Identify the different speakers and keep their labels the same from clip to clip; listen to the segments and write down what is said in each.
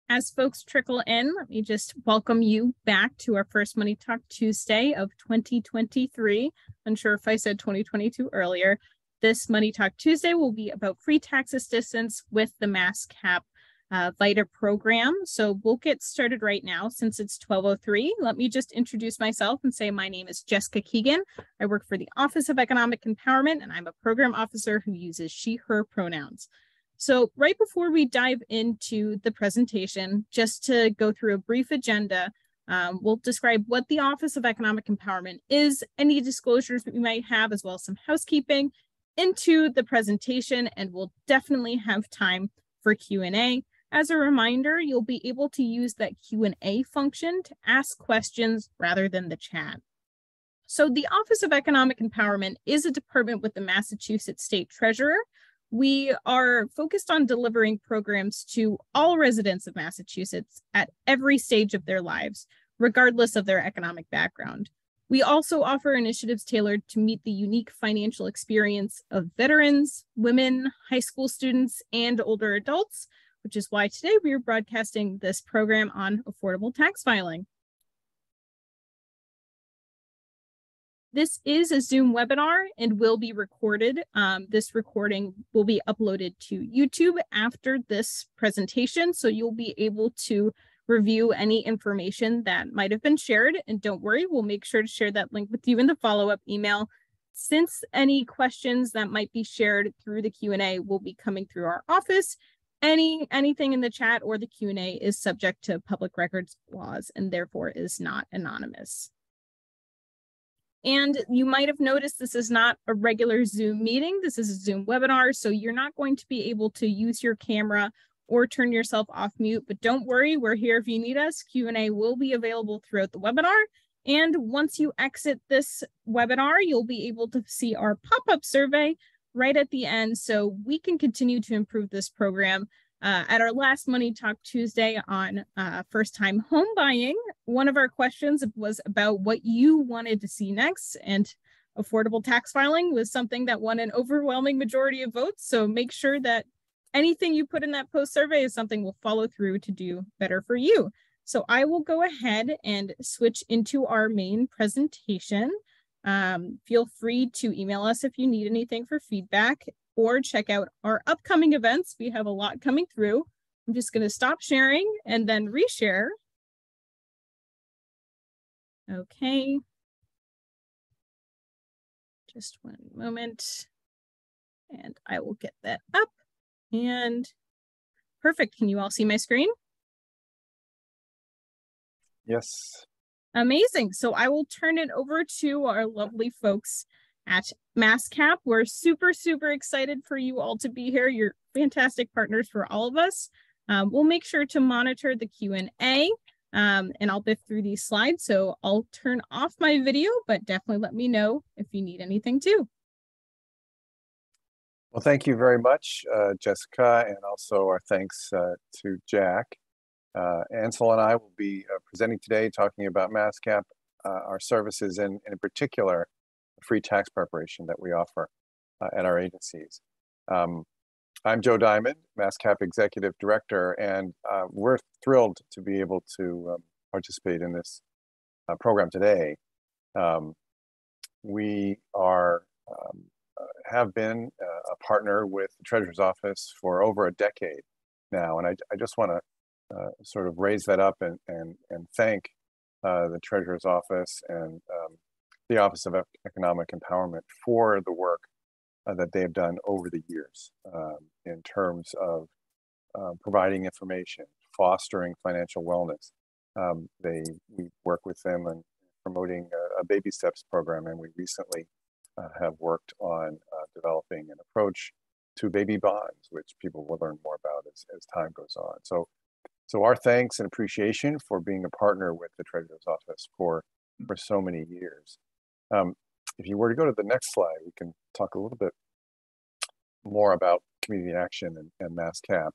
Speaker 1: As folks trickle in, let me just welcome you back to our first Money Talk Tuesday of 2023. Unsure if I said 2022 earlier. This Money Talk Tuesday will be about free tax assistance with the MASSCAP VITA program. So we'll get started right now since it's 12:03. Let me just introduce myself and say my name is Jessica Keegan. I work for the Office of Economic Empowerment, and I'm a program officer who uses she, her pronouns. So right before we dive into the presentation, just to go through a brief agenda, we'll describe what the Office of Economic Empowerment is, any disclosures that we might have, as well as some housekeeping into the presentation, and we'll definitely have time for Q&A. As a reminder, you'll be able to use that Q&A function to ask questions rather than the chat. So the Office of Economic Empowerment is a department with the Massachusetts State Treasurer. We are focused on delivering programs to all residents of Massachusetts at every stage of their lives, regardless of their economic background. We also offer initiatives tailored to meet the unique financial experience of veterans, women, high school students, and older adults, which is why today we are broadcasting this program on affordable tax filing. This is a Zoom webinar and will be recorded. This recording will be uploaded to YouTube after this presentation, so you'll be able to review any information that might have been shared. And don't worry, we'll make sure to share that link with you in the follow-up email. Since any questions that might be shared through the Q&A will be coming through our office, anything in the chat or the Q&A is subject to public records laws and therefore is not anonymous. And you might have noticed this is not a regular Zoom meeting. This is a Zoom webinar, so you're not going to be able to use your camera or turn yourself off mute, but don't worry, we're here if you need us. Q&A will be available throughout the webinar. And once you exit this webinar, you'll be able to see our pop-up survey right at the end, so we can continue to improve this program. At our last Money Talk Tuesday on first-time home buying, one of our questions was about what you wanted to see next, and affordable tax filing was something that won an overwhelming majority of votes. So make sure that anything you put in that post survey is something we'll follow through to do better for you. So I will go ahead and switch into our main presentation. Feel free to email us if you need anything for feedback, or check out our upcoming events. We have a lot coming through. I'm just going to stop sharing and then reshare. Okay. Just one moment. And I will get that up. And perfect. Can you all see my screen?
Speaker 2: Yes.
Speaker 1: Amazing. So I will turn it over to our lovely folks at MASSCAP. We're super, super excited for you all to be here. You're fantastic partners for all of us. We'll make sure to monitor the Q&A, and I'll biff through these slides. So I'll turn off my video, but definitely let me know if you need anything too.
Speaker 2: Well, thank you very much, Jessica, and also our thanks to Jack. Ansel and I will be presenting today talking about MASSCAP, our services, and in particular, free tax preparation that we offer at our agencies. I'm Joe Diamond, MASSCAP Executive Director, and we're thrilled to be able to participate in this program today. We have been a partner with the Treasurer's Office for over a decade now, and I just want to sort of raise that up and thank the Treasurer's Office and the Office of Economic Empowerment for the work that they've done over the years in terms of providing information, fostering financial wellness. We work with them on promoting a baby steps program, and we recently have worked on developing an approach to baby bonds, which people will learn more about as time goes on. So our thanks and appreciation for being a partner with the Treasurer's Office for so many years. If you were to go to the next slide, we can talk a little bit more about community action and MASSCAP.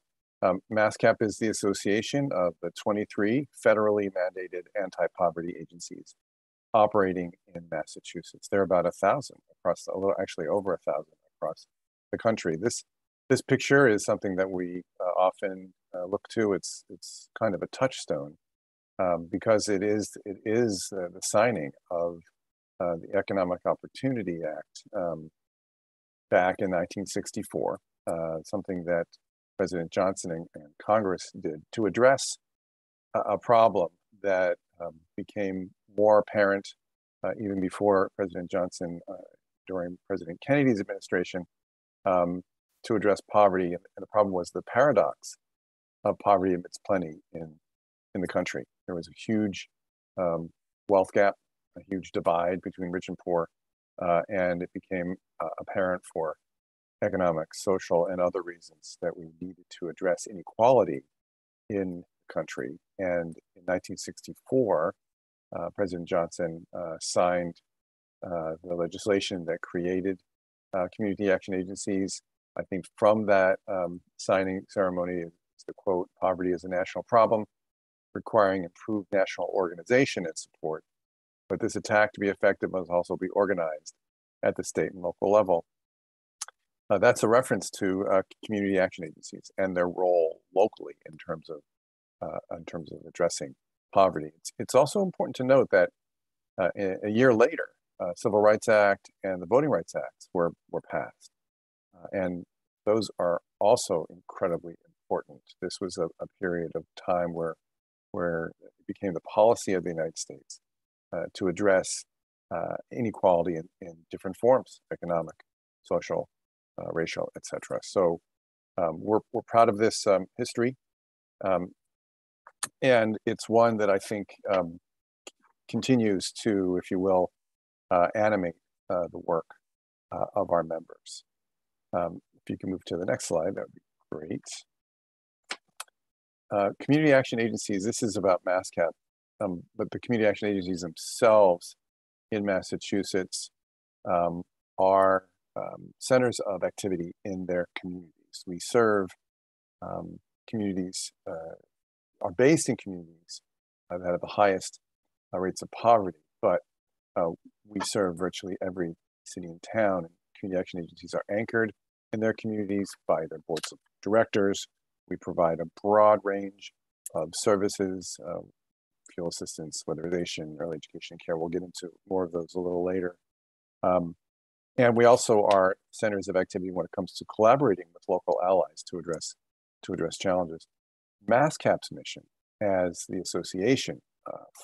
Speaker 2: MASSCAP is the association of the 23 federally mandated anti-poverty agencies operating in Massachusetts. There are about 1,000 across, actually over 1,000 across the country. This This picture is something that we often look to. It's kind of a touchstone because it is the signing of the Economic Opportunity Act back in 1964, something that President Johnson and Congress did to address a problem that became more apparent even before President Johnson, during President Kennedy's administration, to address poverty. And the problem was the paradox of poverty amidst plenty in the country. There was a huge wealth gap, a huge divide between rich and poor, and it became apparent for economic, social, and other reasons that we needed to address inequality in the country. And in 1964, President Johnson signed the legislation that created community action agencies. I think from that signing ceremony is the quote, "Poverty is a national problem, requiring improved national organization and support. But this attack to be effective must also be organized at the state and local level." That's a reference to community action agencies and their role locally in terms of addressing poverty. It's also important to note that a year later, Civil Rights Act and the Voting Rights Act were passed, and those are also incredibly important. This was a period of time where it became the policy of the United States to address inequality in different forms: economic, social, racial, etc. So we're proud of this history, and it's one that I think continues to, if you will, animate the work of our members. If you can move to the next slide, that would be great. Community action agencies, this is about MASSCAP, but the community action agencies themselves in Massachusetts are centers of activity in their communities. We serve communities, are based in communities that have the highest rates of poverty, but we serve virtually every city and town. And community action agencies are anchored in their communities by their boards of directors. We provide a broad range of services, fuel assistance, weatherization, early education care. We'll get into more of those a little later. And we also are centers of activity when it comes to collaborating with local allies to address challenges. MASSCAP's mission as the Association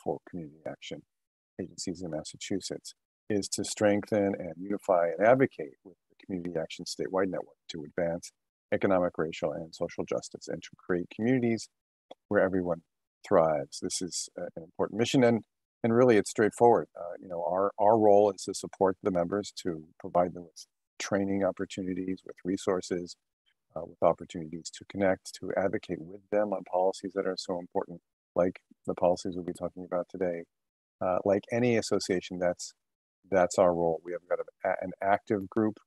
Speaker 2: for Community Action Agencies in Massachusetts is to strengthen and unify and advocate with the Community Action statewide network to advance economic, racial, and social justice and to create communities where everyone thrives. This is an important mission, and really it's straightforward. Our role is to support the members, to provide them with training opportunities, with resources, with opportunities to connect, to advocate with them on policies that are so important, like the policies we'll be talking about today. Like any association, that's our role. We have got an active group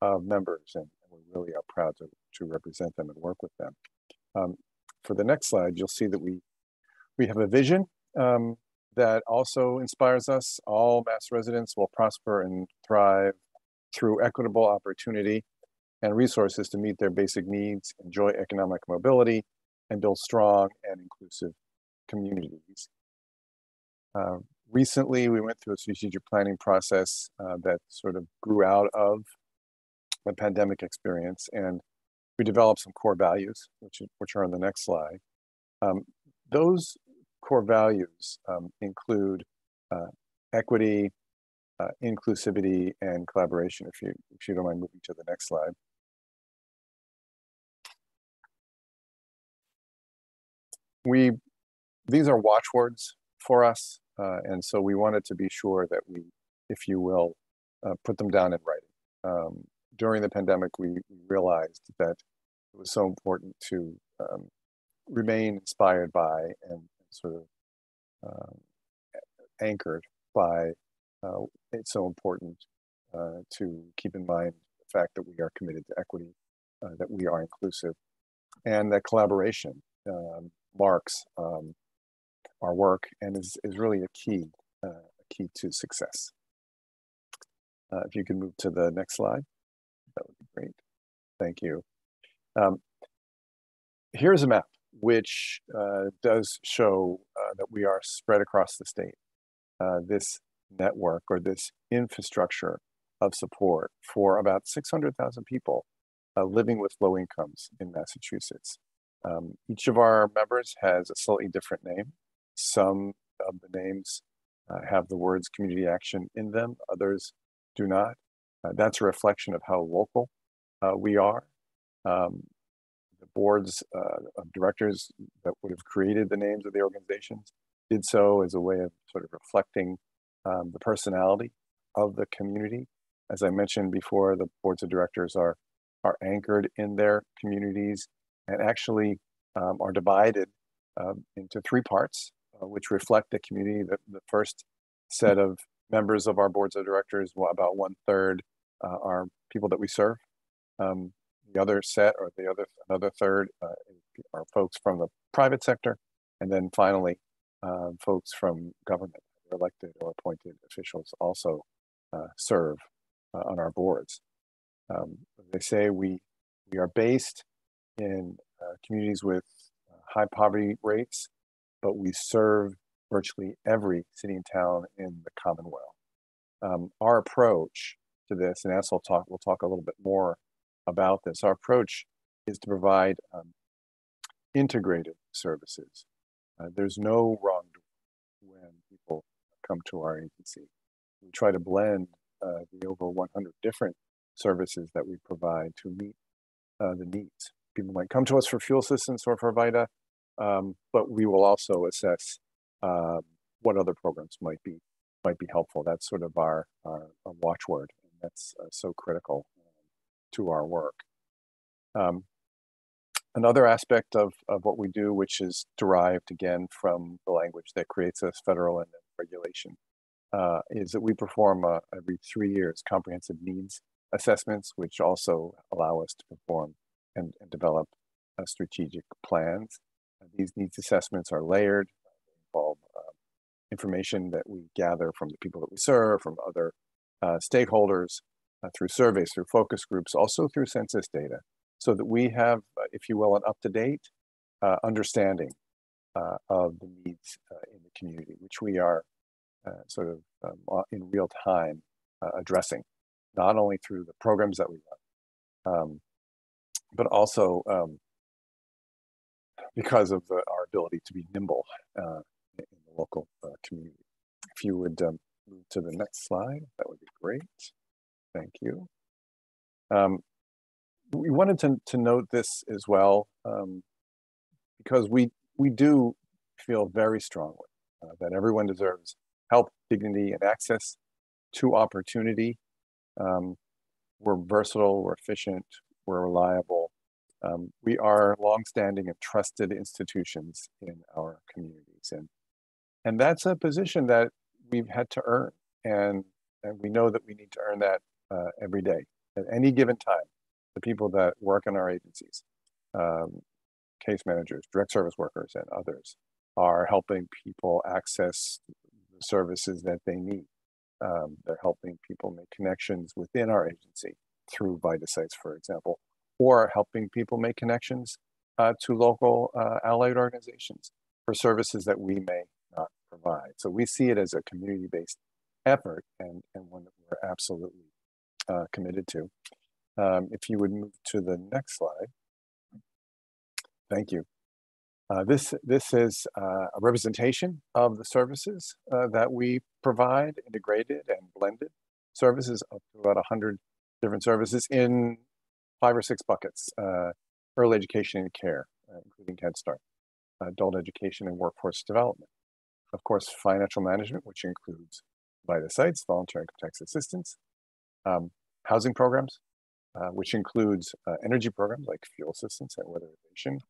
Speaker 2: of members, and we really are proud to represent them and work with them. For the next slide, you'll see that we have a vision that also inspires us. All Mass residents will prosper and thrive through equitable opportunity and resources to meet their basic needs, enjoy economic mobility, and build strong and inclusive communities. Recently, we went through a strategic planning process that sort of grew out of the pandemic experience, and we developed some core values, which are on the next slide. Those core values include equity, inclusivity, and collaboration. If you don't mind moving to the next slide. These are watchwords for us, and so we wanted to be sure that we, if you will, put them down in writing. During the pandemic, we realized that it was so important to remain inspired by and sort of anchored by it's so important to keep in mind the fact that we are committed to equity, that we are inclusive, and that collaboration marks our work and is really a key to success. If you can move to the next slide, that would be great. Thank you. Here's a map which does show that we are spread across the state. This network or this infrastructure of support for about 600,000 people living with low incomes in Massachusetts. Each of our members has a slightly different name. Some of the names have the words community action in them, others do not. That's a reflection of how local we are. The boards of directors that would have created the names of the organizations did so as a way of sort of reflecting the personality of the community. As I mentioned before, the boards of directors are anchored in their communities and actually are divided into three parts, which reflect the community. The first set of members of our boards of directors, about 1/3 are people that we serve. The other set, or another third, are folks from the private sector, and then finally, folks from government, elected or appointed officials, also serve on our boards. They say we are based in communities with high poverty rates, but we serve virtually every city and town in the Commonwealth. Our approach to this, and as we'll talk a little bit more about this, our approach is to provide integrated services. There's no wrongdoing when people come to our agency. We try to blend the over 100 different services that we provide to meet the needs. People might come to us for fuel assistance or for VITA, but we will also assess what other programs might be helpful. That's sort of our watchword, and that's so critical to our work. Another aspect of what we do, which is derived again from the language that creates us, federal and regulation, is that we perform every 3 years comprehensive needs assessments, which also allow us to perform and develop strategic plans. These needs assessments are layered. They involve information that we gather from the people that we serve, from other stakeholders, through surveys, through focus groups, also through census data, so that we have, if you will, an up-to-date understanding of the needs in the community, which we are sort of in real time addressing, not only through the programs that we run, but also because of our ability to be nimble in the local community. If you would move to the next slide, that would be great. Thank you. We wanted to note this as well, because we do feel very strongly that everyone deserves help, dignity, and access to opportunity. We're versatile, we're efficient, we're reliable. We are longstanding and trusted institutions in our communities, and that's a position that we've had to earn, and we know that we need to earn that every day. At any given time, the people that work in our agencies, case managers, direct service workers, and others, are helping people access the services that they need. They're helping people make connections within our agency through VITA sites, for example, or helping people make connections to local allied organizations for services that we may not provide. So we see it as a community-based effort, and one that we're absolutely committed to. If you would move to the next slide. Thank you. This is a representation of the services that we provide, integrated and blended services, up to about 100 different services in 5 or 6 buckets: early education and care, including Head Start, adult education and workforce development, of course, financial management, which includes VITA sites, voluntary income tax assistance, housing programs, which includes energy programs like fuel assistance and weatherization,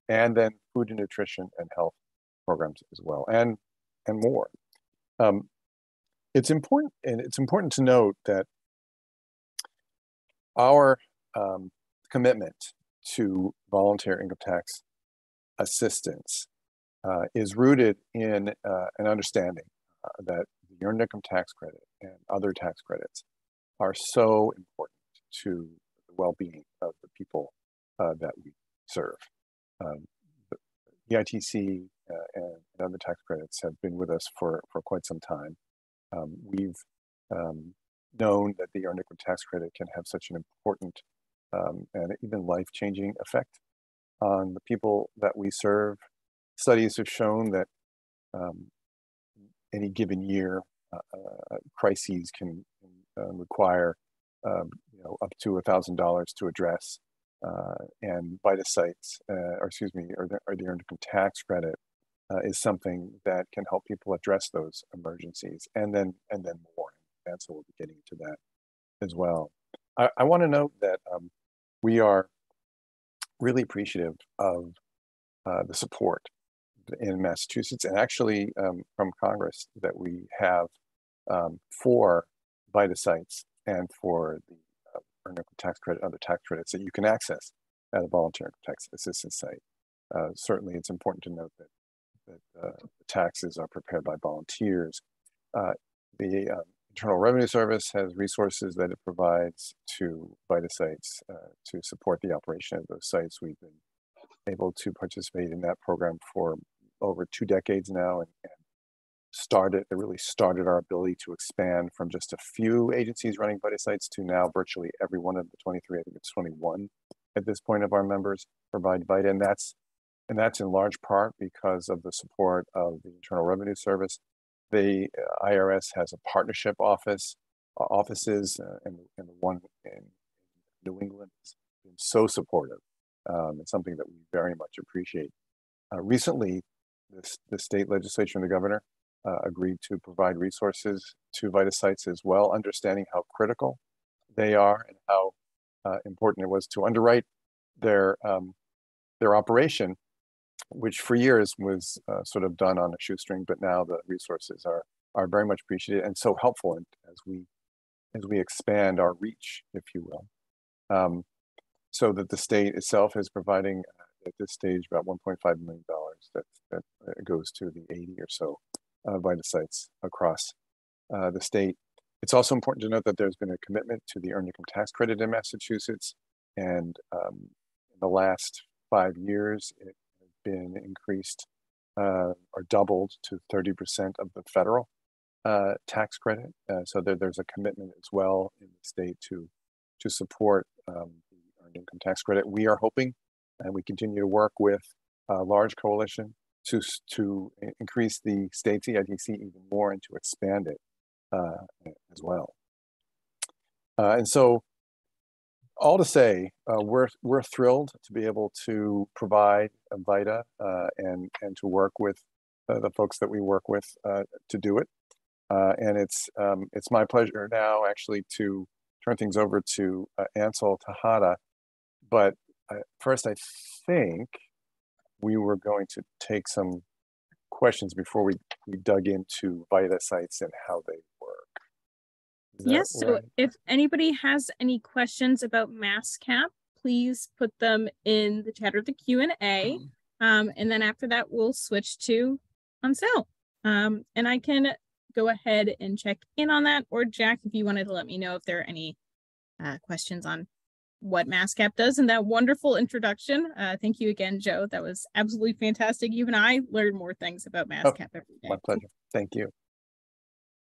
Speaker 2: and then food and nutrition and health programs as well, and more. It's important to note that our commitment to voluntary income tax assistance is rooted in an understanding that the earned income tax credit and other tax credits are so important to the well-being of the people that we serve. The EITC and other tax credits have been with us for quite some time. We've known that the earned income tax credit can have such an important and even life-changing effect on the people that we serve. Studies have shown that any given year, crises can require up to $1,000 to address, and VITA sites, or the earned income tax credit is something that can help people address those emergencies, and then more. And so we'll be getting to that as well. I want to note that we are really appreciative of the support in Massachusetts and actually from Congress that we have for VITA sites and for the earned income tax credit, other tax credits that you can access at a volunteer income tax assistance site. Certainly, it's important to note that the taxes are prepared by volunteers. The Internal Revenue Service has resources that it provides to VITA sites to support the operation of those sites. We've been able to participate in that program for over 2 decades now, and it really started our ability to expand from just a few agencies running VITA sites to now virtually every one of the 23, I think it's 21 at this point of our members provide VITA, and that's in large part because of the support of the Internal Revenue Service. The IRS has a partnership offices, and the one in New England has been so supportive. It's something that we very much appreciate. Recently, the state legislature and the governor agreed to provide resources to VITA sites as well, understanding how critical they are and how important it was to underwrite their operation, which for years was sort of done on a shoestring, but now the resources are very much appreciated and so helpful as we expand our reach, if you will. So that the state itself is providing at this stage about $1.5 million that goes to the 80 or so VITA sites across the state. It's also important to note that there's been a commitment to the earned income tax credit in Massachusetts, and in the last 5 years, it has been increased or doubled to 30% of the federal tax credit. So there's a commitment as well in the state to support the earned income tax credit. We are hoping, and we continue to work with a large coalition to increase the state's EITC even more and to expand it as well. And so, all to say, we're thrilled to be able to provide a VITA and to work with the folks that we work with to do it. And it's my pleasure now actually to turn things over to Ansel Tejada. But first, I think we were going to take some questions before we dug into VITA sites and how they work.
Speaker 1: Yes, so
Speaker 2: right?
Speaker 1: If anybody has any questions about MASSCAP, please put them in the chat or the Q&A. And then after that, we'll switch to Ansel. And I can go ahead and check in on that. Or Jack, if you wanted to let me know if there are any questions on what MASSCAP does in that wonderful introduction. Thank you again, Joe. That was absolutely fantastic. Even I learned more things about MASSCAP every day.
Speaker 2: My pleasure. Thank you.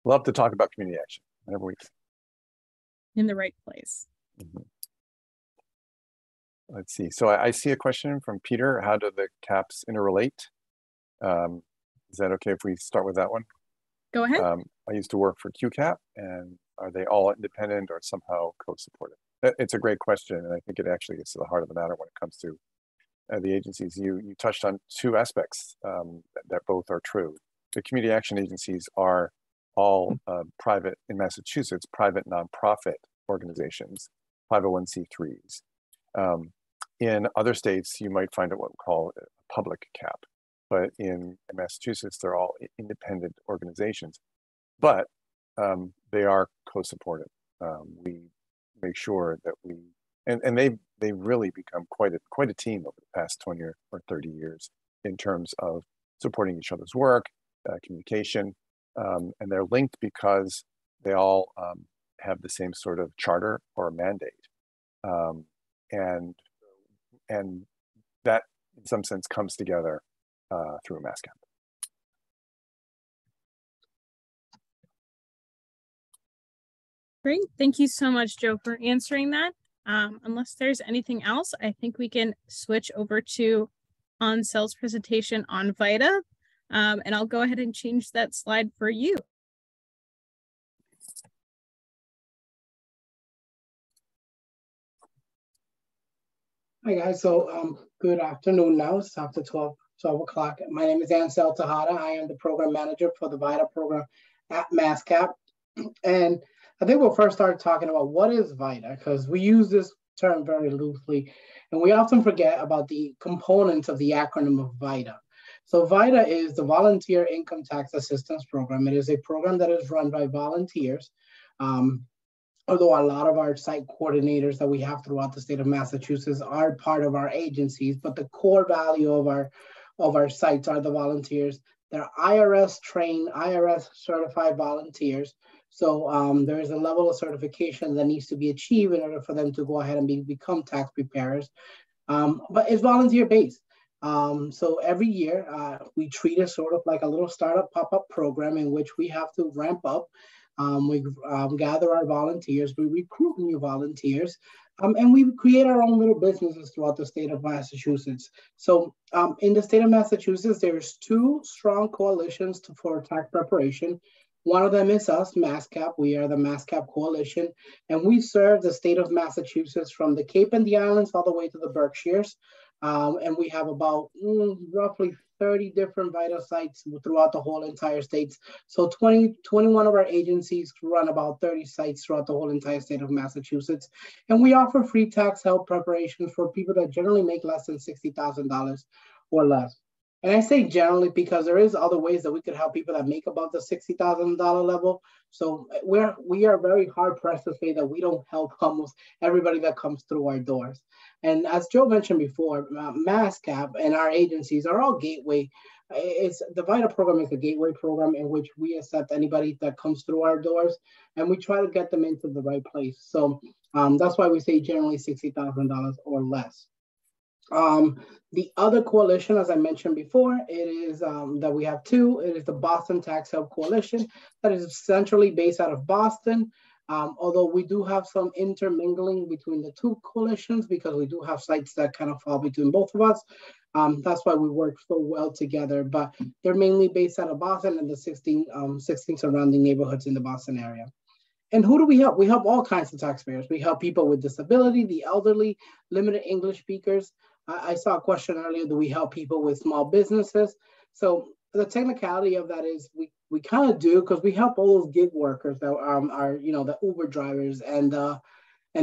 Speaker 2: Love to talk about community action whenever we
Speaker 1: in the right place.
Speaker 2: Mm-hmm. Let's see. So I see a question from Peter. How do the caps interrelate? Is that okay if we start with that one?
Speaker 1: Go ahead.
Speaker 2: I used to work for QCAP, and are they all independent or somehow co-supported? It's a great question, and I think it actually gets to the heart of the matter when it comes to the agencies. You touched on 2 aspects that both are true. The community action agencies are all private, in Massachusetts, private nonprofit organizations, 501c3s. In other states, you might find it what we call a public cap, but in Massachusetts, they're all independent organizations, but they are co-supported. We make sure that and they've really become quite a team over the past 20 or 30 years in terms of supporting each other's work, communication, and they're linked because they all have the same sort of charter or mandate. Um, and that, in some sense, comes together through MASSCAP.
Speaker 1: Great. Thank you so much, Joe, for answering that. Unless there's anything else, I think we can switch over to Ansel's presentation on VITA. And I'll go ahead and change that slide for you.
Speaker 3: Hi guys, so good afternoon now. It's after 12 o'clock. My name is Ansel Tejada. I am the program manager for the VITA program at MASSCAP. And I think we'll first start talking about what is VITA, because we use this term very loosely, and we often forget about the components of the acronym of VITA. So VITA is the Volunteer Income Tax Assistance Program. It is a program that is run by volunteers. Although a lot of our site coordinators that we have throughout the state of Massachusetts are part of our agencies, but the core value of our sites are the volunteers. They're IRS trained, IRS certified volunteers. So there is a level of certification that needs to be achieved in order for them to go ahead and become tax preparers. But it's volunteer based. So every year we treat it sort of like a little startup pop-up program in which we have to ramp up. We gather our volunteers, we recruit new volunteers, and we create our own little businesses throughout the state of Massachusetts. So in the state of Massachusetts, there's two strong coalitions for tax preparation. One of them is us, MASSCAP. We are the MASSCAP Coalition, and we serve the state of Massachusetts from the Cape and the Islands all the way to the Berkshires. And we have about roughly 30 different VITA sites throughout the whole entire state. So 21 of our agencies run about 30 sites throughout the whole entire state of Massachusetts. And we offer free tax help preparation for people that generally make less than $60,000 or less. And I say generally because there is other ways that we could help people that make above the $60,000 level. So we are very hard pressed to say that we don't help almost everybody that comes through our doors. And as Joe mentioned before, MASSCAP and our agencies are all gateway. The VITA program is a gateway program in which we accept anybody that comes through our doors, and we try to get them into the right place. So that's why we say generally $60,000 or less. The other coalition, as I mentioned before, it is that we have two. It is the Boston Tax Help Coalition that is centrally based out of Boston. Although we do have some intermingling between the two coalitions because we do have sites that kind of fall between both of us. That's why we work so well together, but they're mainly based out of Boston and the 16 surrounding neighborhoods in the Boston area. And who do we help? We help all kinds of taxpayers. We help people with disability, the elderly, limited English speakers. I saw a question earlier, do we help people with small businesses? So the technicality of that is we kind of do, because we help all those gig workers that are the Uber drivers and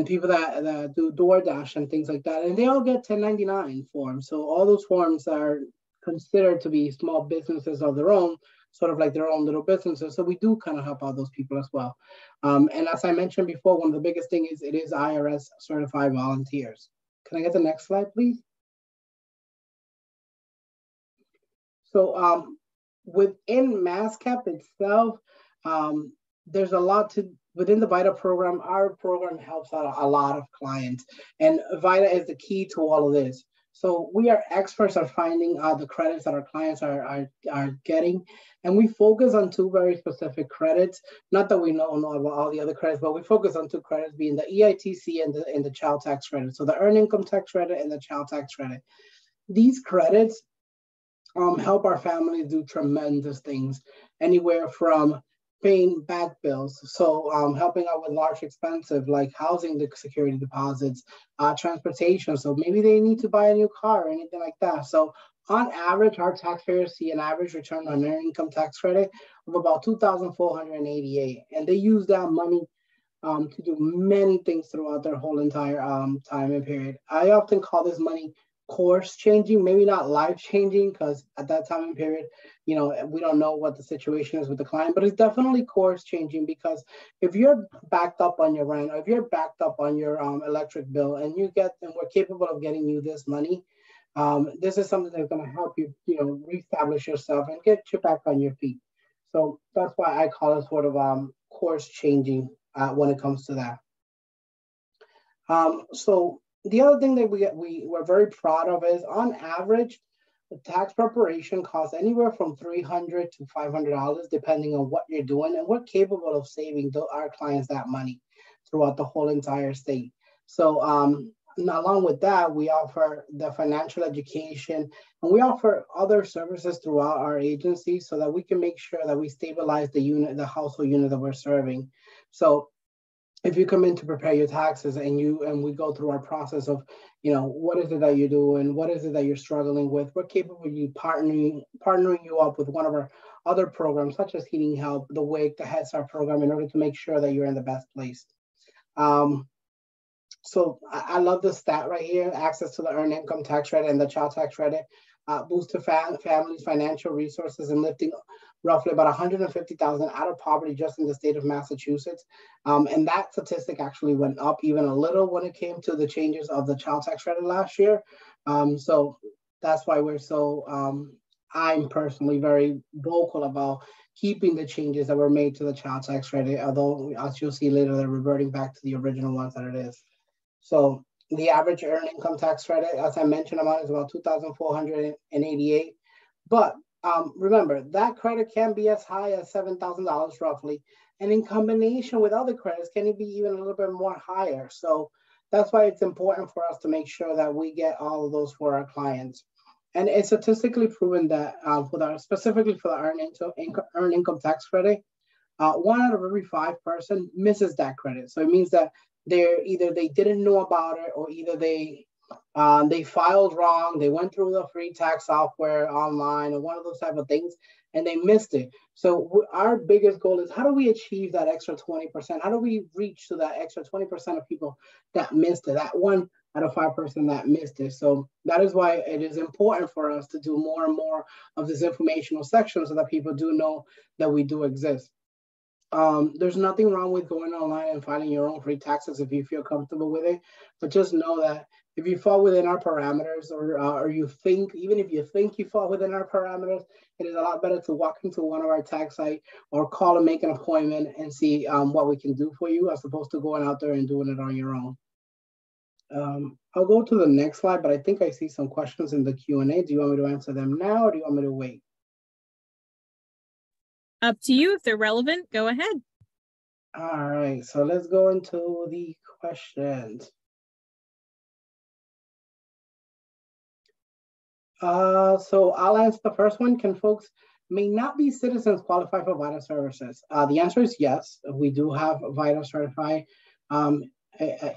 Speaker 3: people that do DoorDash and things like that. And they all get 1099 forms. So all those forms are considered to be small businesses of their own, sort of like their own little businesses. So we do kind of help out those people as well. And as I mentioned before, one of the biggest things is it is IRS certified volunteers. Can I get the next slide, please? So within MASSCAP itself, there's a lot within the VITA program. Our program helps out a lot of clients, and VITA is the key to all of this. So we are experts at finding the credits that our clients are getting, and we focus on two very specific credits. Not that we know about all the other credits, but we focus on two credits, being the EITC and the child tax credit. So the earned income tax credit and the child tax credit. These credits help our families do tremendous things, anywhere from paying back bills, so helping out with large expenses like housing security deposits, transportation, so maybe they need to buy a new car or anything like that. So on average, our taxpayers see an average return on their income tax credit of about $2,488, and they use that money to do many things throughout their whole entire time and period. I often call this money course changing, maybe not life changing, because at that time and period, we don't know what the situation is with the client, but it's definitely course changing, because if you're backed up on your rent, or if you're backed up on your electric bill, and we're capable of getting you this money, this is something that's going to help you, reestablish yourself and get you back on your feet. So that's why I call it sort of course changing when it comes to that. So the other thing that we're very proud of is, on average, the tax preparation costs anywhere from $300 to $500, depending on what you're doing, and we're capable of saving our clients that money throughout the whole entire state. So along with that, we offer the financial education, and we offer other services throughout our agency so that we can make sure that we stabilize the household unit that we're serving. So if you come in to prepare your taxes and we go through our process of, what is it that you're doing, what is it that you're struggling with, we're capable of partnering you up with one of our other programs, such as Heating Help, the WIC, the Head Start program, in order to make sure that you're in the best place. So I love this stat right here: access to the earned income tax credit and the child tax credit boost to families' financial resources and lifting roughly about 150,000 out of poverty just in the state of Massachusetts. And that statistic actually went up even a little when it came to the changes of the child tax credit last year. So that's why we're so, I'm personally very vocal about keeping the changes that were made to the child tax credit, although as you'll see later, they're reverting back to the original ones that it is. So the average earned income tax credit, as I mentioned, amount is about $2,488. But remember, that credit can be as high as $7,000 roughly. And in combination with other credits, can it be even a little bit more higher? So that's why it's important for us to make sure that we get all of those for our clients. And it's statistically proven that specifically for the earned income tax credit, 1 out of every 5 person misses that credit. So it means that they didn't know about it, or either they filed wrong, they went through the free tax software online, or one of those type of things, and they missed it. So our biggest goal is, how do we achieve that extra 20%? How do we reach to that extra 20% of people that missed it, that 1 out of 5 person that missed it? So that is why it is important for us to do more and more of this informational section so that people do know that we do exist. There's nothing wrong with going online and filing your own free taxes if you feel comfortable with it, but just know that if you fall within our parameters, or even if you think you fall within our parameters, it is a lot better to walk into one of our tax sites or call and make an appointment and see what we can do for you, as opposed to going out there and doing it on your own. I'll go to the next slide, but I think I see some questions in the Q&A. Do you want me to answer them now, or do you want me to wait?
Speaker 1: Up to you. If they're relevant, go ahead.
Speaker 3: All right, so let's go into the questions. So I'll answer the first one. Can folks may not be citizens qualify for VITA services? The answer is yes. We do have VITA certified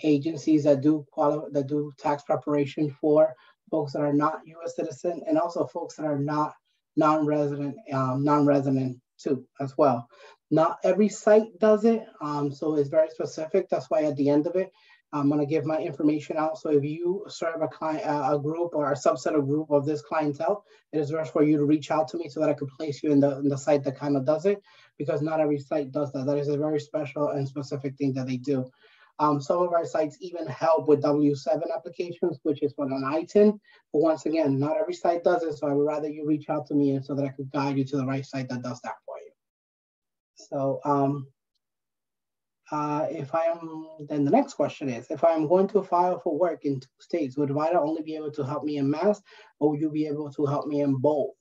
Speaker 3: agencies that do tax preparation for folks that are not U.S. citizen, and also folks that are not non-resident too as well. Not every site does it, so it's very specific. That's why at the end of it, I'm going to give my information out. So if you serve a client, a group or a subset of group of this clientele, it is best for you to reach out to me so that I could place you in the site that kind of does it, because not every site does that. That is a very special and specific thing that they do. Some of our sites even help with W-7 applications, which is for an ITIN. But once again, not every site does it, so I would rather you reach out to me so that I could guide you to the right site that does that for you. So then the next question is, if I am going to file for work in 2 states, would VITA only be able to help me in Mass, or would you be able to help me in both?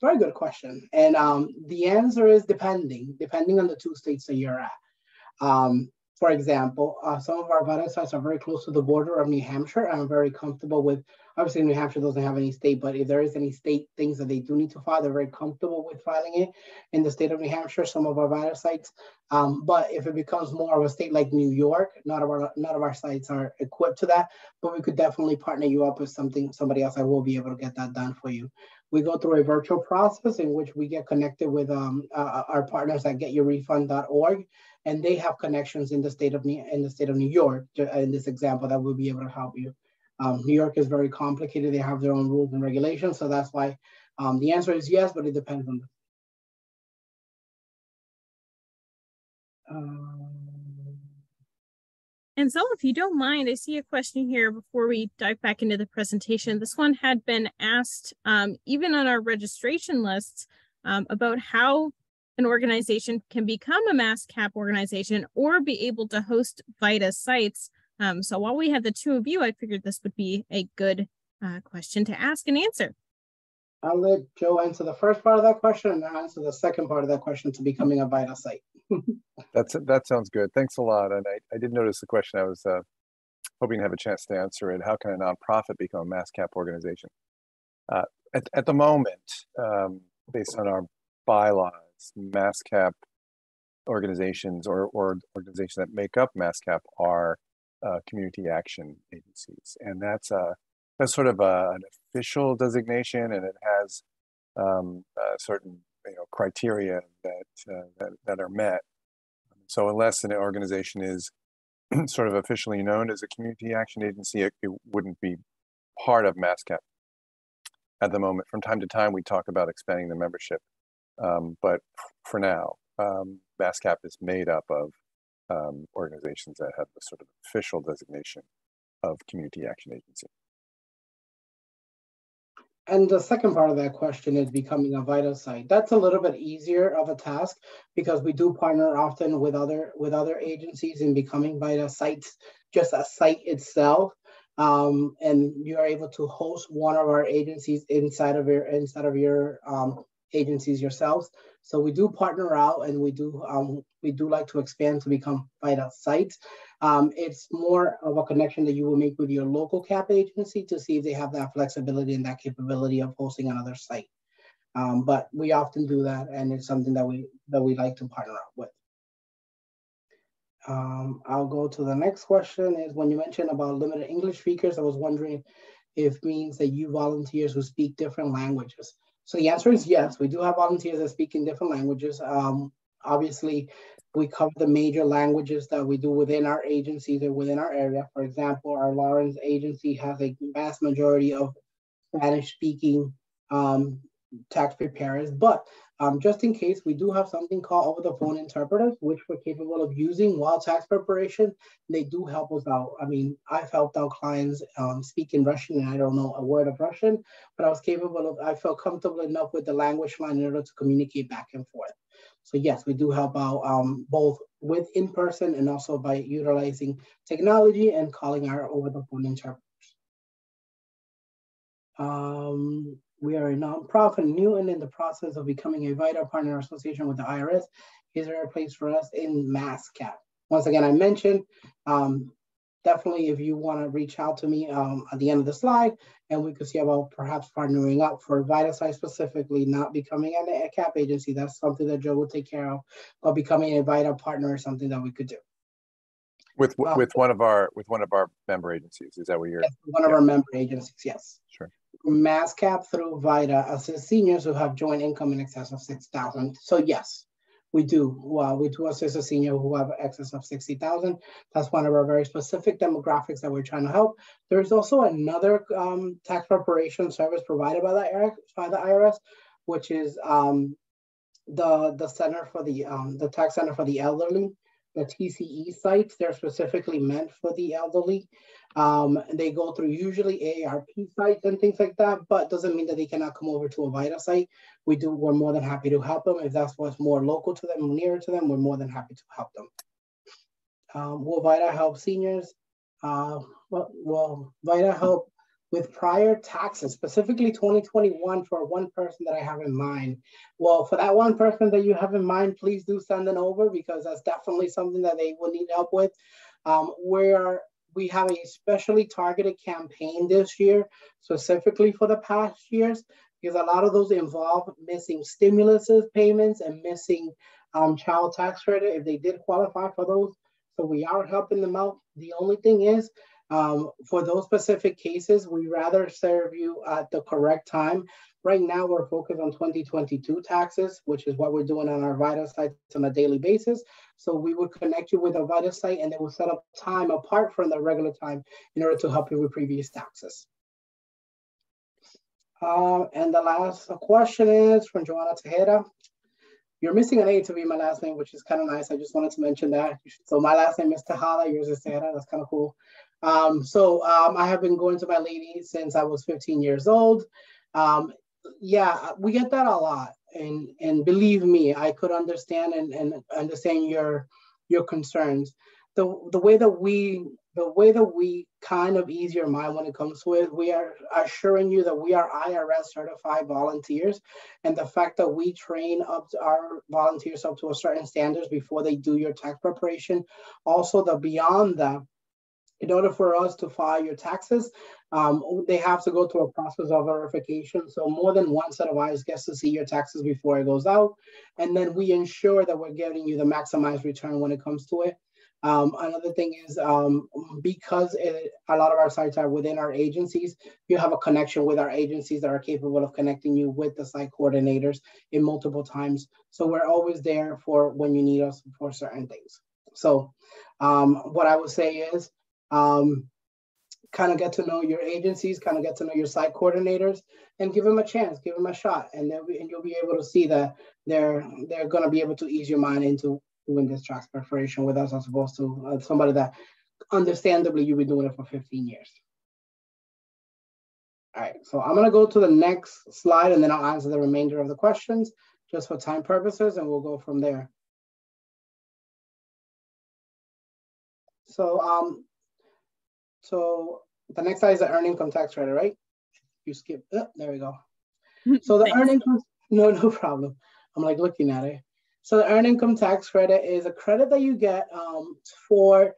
Speaker 3: Very good question. And the answer is depending on the 2 states that you're at. For example, some of our VITA sites are very close to the border of New Hampshire. I'm very comfortable with, obviously New Hampshire doesn't have any state, but if there is any state things that they do need to file, they're very comfortable with filing it in the state of New Hampshire, some of our VITA sites. But if it becomes more of a state like New York, none of our sites are equipped to that, but we could definitely partner you up with somebody else that will be able to get that done for you. We go through a virtual process in which we get connected with our partners at getyourrefund.org, and they have connections in the state of New York. In this example, that will be able to help you. New York is very complicated; they have their own rules and regulations, so that's why the answer is yes, but it depends on
Speaker 1: And so, if you don't mind, I see a question here before we dive back into the presentation. This one had been asked even on our registration lists about how an organization can become a MASSCAP organization or be able to host VITA sites So while we have the two of you, I figured this would be a good question to ask and answer.
Speaker 3: I'll let Joe answer the first part of that question, and I'll answer the second part of that question to becoming a VITA site.
Speaker 2: That sounds good. Thanks a lot. And I did notice the question. I was hoping to have a chance to answer it. How can a nonprofit become a MASSCAP organization? At the moment, based on our bylaws, MASSCAP organizations or organizations that make up MASSCAP are community action agencies, and that's sort of an official designation, and it has certain criteria that are met. So unless an organization is sort of officially known as a community action agency, it wouldn't be part of MASSCAP at the moment. From time to time, we talk about expanding the membership, but for now, MASSCAP is made up of organizations that have the sort of official designation of community action agency.
Speaker 3: And the second part of that question is becoming a VITA site. That's a little bit easier of a task because we do partner often with other agencies in becoming VITA sites, just a site itself. And you are able to host one of our agencies inside of your agencies yourselves. So we do partner out, and we do like to expand to become VITA sites. It's more of a connection that you will make with your local CAP agency to see if they have that flexibility and that capability of hosting another site. But we often do that, and it's something that we like to partner up with. I'll go to the next question. Is when you mentioned about limited English speakers, I was wondering if it means that you volunteers who speak different languages. So the answer is yes, we do have volunteers that speak in different languages. Obviously, we cover the major languages that we do within our agencies or within our area. For example, our Lawrence agency has a vast majority of Spanish-speaking tax preparers, but just in case, we do have something called over-the-phone interpreters, which we're capable of using while tax preparation. They do help us out. I mean, I've helped out clients speak in Russian, and I don't know a word of Russian, but I felt comfortable enough with the language line in order to communicate back and forth. So yes, we do help out both with in-person and also by utilizing technology and calling our over-the-phone interpreters. We are a nonprofit, new and in the process of becoming a VITA partner association with the IRS. Is there a place for us in MASSCAP? Once again, I mentioned, definitely if you want to reach out to me at the end of the slide, and we could see about perhaps partnering up for VITA site specifically, not becoming a CAP agency. That's something that Joe will take care of, but becoming a VITA partner is something that we could do.
Speaker 2: With one of our member agencies, is that what you're?
Speaker 3: Yes, one of our member agencies, yes.
Speaker 2: Sure.
Speaker 3: MASSCAP through VITA assist seniors who have joint income in excess of $6,000. So yes, we do. Well, we do assist a senior who have excess of $60,000. That's one of our very specific demographics that we're trying to help. There's also another tax preparation service provided by the IRS, which is the center for the tax center for the elderly. The TCE sites, they're specifically meant for the elderly. They go through usually AARP sites and things like that, but doesn't mean that they cannot come over to a VITA site. We're more than happy to help them. If that's what's more local to them, nearer to them, we're more than happy to help them. Will VITA help seniors? Well, VITA help with prior taxes, specifically 2021 for one person that I have in mind. Well, for that one person that you have in mind, please do send it over because that's definitely something that they will need help with. We have a specially targeted campaign this year, specifically for the past years, because a lot of those involve missing stimulus payments and missing child tax credit if they did qualify for those. So we are helping them out. The only thing is, for those specific cases, we rather serve you at the correct time. Right now, we're focused on 2022 taxes, which is what we're doing on our VITA sites on a daily basis. So we would connect you with a VITA site, and they will set up time apart from the regular time in order to help you with previous taxes. And the last question is from Joanna Tejeda. You're missing an A to be my last name, which is kind of nice. I just wanted to mention that. So my last name is Tejada, yours is Tejeda. That's kind of cool. I have been going to my lady since I was 15 years old. Yeah, we get that a lot. And believe me, I could understand and understand your concerns. The way that we the way that we kind of ease your mind when it comes to it, we are assuring you that we are IRS certified volunteers. And the fact that we train up our volunteers up to a certain standards before they do your tax preparation. Also, the beyond that, in order for us to file your taxes, they have to go through a process of verification. So more than one set of eyes gets to see your taxes before it goes out. And then we ensure that we're getting you the maximized return when it comes to it. Another thing is because a lot of our sites are within our agencies, you have a connection with our agencies that are capable of connecting you with the site coordinators in multiple times. So we're always there for when you need us for certain things. So what I would say is, kind of get to know your agencies, kind of get to know your site coordinators, and give them a chance, give them a shot, and you'll be able to see that they're going to be able to ease your mind into doing this tax preparation with us, as opposed to somebody that understandably you've been doing it for 15 years. All right, so I'm going to go to the next slide, and then I'll answer the remainder of the questions just for time purposes, and we'll go from there. So the next slide is the earned income tax credit, right? You skip, oh, there we go. So the earned income, no problem. I'm like looking at it. So the earned income tax credit is a credit that you get for